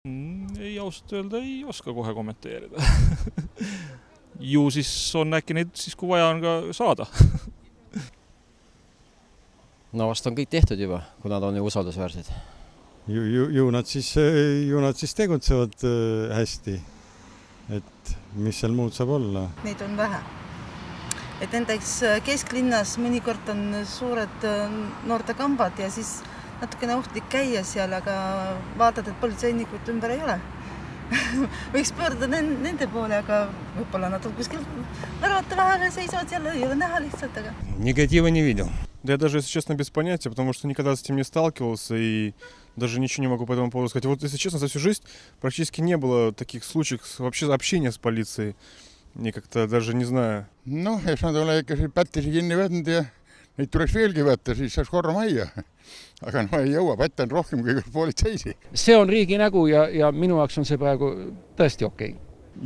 Ei, ausalt öelda ei oska kohe kommenteerida. Ju siis on äkki neid siis, kui vaja on ka saada. No vast on kõik tehtud juba, kui nad on ju usaldusväärsed. Ju nad siis tegutsevad hästi. Et mis seal muud saab olla? Neid on vähe. Et näiteks kesklinnas mõnikord on suured noortekambad ja siis natukene ohtlik käia seal, aga vaatad, et politseinikud ümber ei ole. Võiks pöörda nende poole, aga võib-olla nad on kuskil väravate vahele seisavad seal, ei ole näha lihtsalt. Aga... Негатива не видел. Да я даже, если честно, без понятия, потому что никогда с этим не сталкивался и даже ничего не могу по этому поводу сказать. Вот, если честно, за всю жизнь практически не было таких случаев вообще общения с полицией. И как-то даже не знаю. No, jos nad ole ikka pättisi kinni võtnud ja neid tuleks veelgi võtta, siis saaks korra majja. Aga no ei jõua, pätt on rohkem kui politseisi. See on riigi nägu ja minu jaoks on see praegu tõesti okei.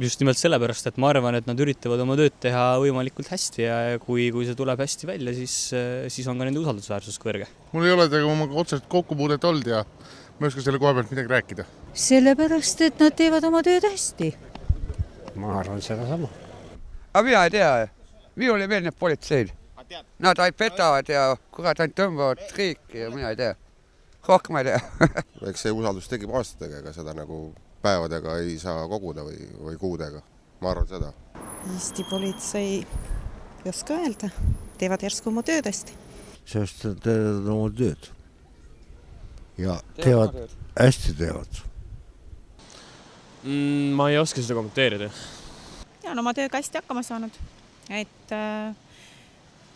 Just nimelt sellepärast, et ma arvan, et nad üritavad oma tööd teha võimalikult hästi ja kui see tuleb hästi välja, siis on ka nende usaldusväärsus kõrge. Mul ei ole tega oma otseselt kokkupuudet olnud ja ma ei oska selle koha pealt midagi rääkida. Sellepärast, et nad teevad oma tööd hästi. Ma arvan seda sama. Aga mina ei tea, minul ei meeldi politseid. Nad ainult petavad ja kurat ainult tõmbavad riiki ja mina ei tea. Rohkem ei tea. Eks see usaldus tegib aastatega, ega seda nagu päevadega ei saa koguda või kuudega. Ma arvan seda. Eesti politsei ei oska öelda. Teevad järsku oma tööd hästi. Sest teevad oma tööd. Ja teevad hästi teevad. Ma ei oska seda kommenteerida. Ja on oma tööga hästi hakkama saanud. Et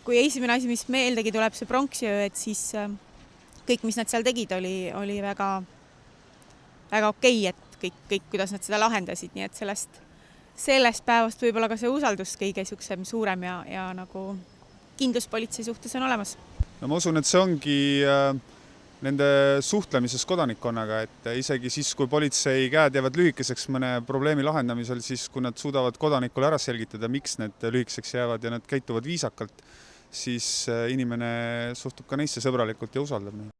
kui esimene asi, mis meeldegi tuleb see pronksiöö, et siis kõik, mis nad seal tegid, oli väga okei, et kõik, kuidas nad seda lahendasid. Nii et sellest päevast võib-olla ka see usaldus kõige suurem ja nagu kindlus politsei suhtes on olemas. No ma usun, et see ongi nende suhtlemises kodanikkonnaga, et isegi siis, kui politsei käed jäävad lühikeseks mõne probleemi lahendamisel, siis kui nad suudavad kodanikule ära selgitada, miks need lühikeseks jäävad ja nad käituvad viisakalt, siis inimene suhtub ka neisse sõbralikult ja usaldab neid.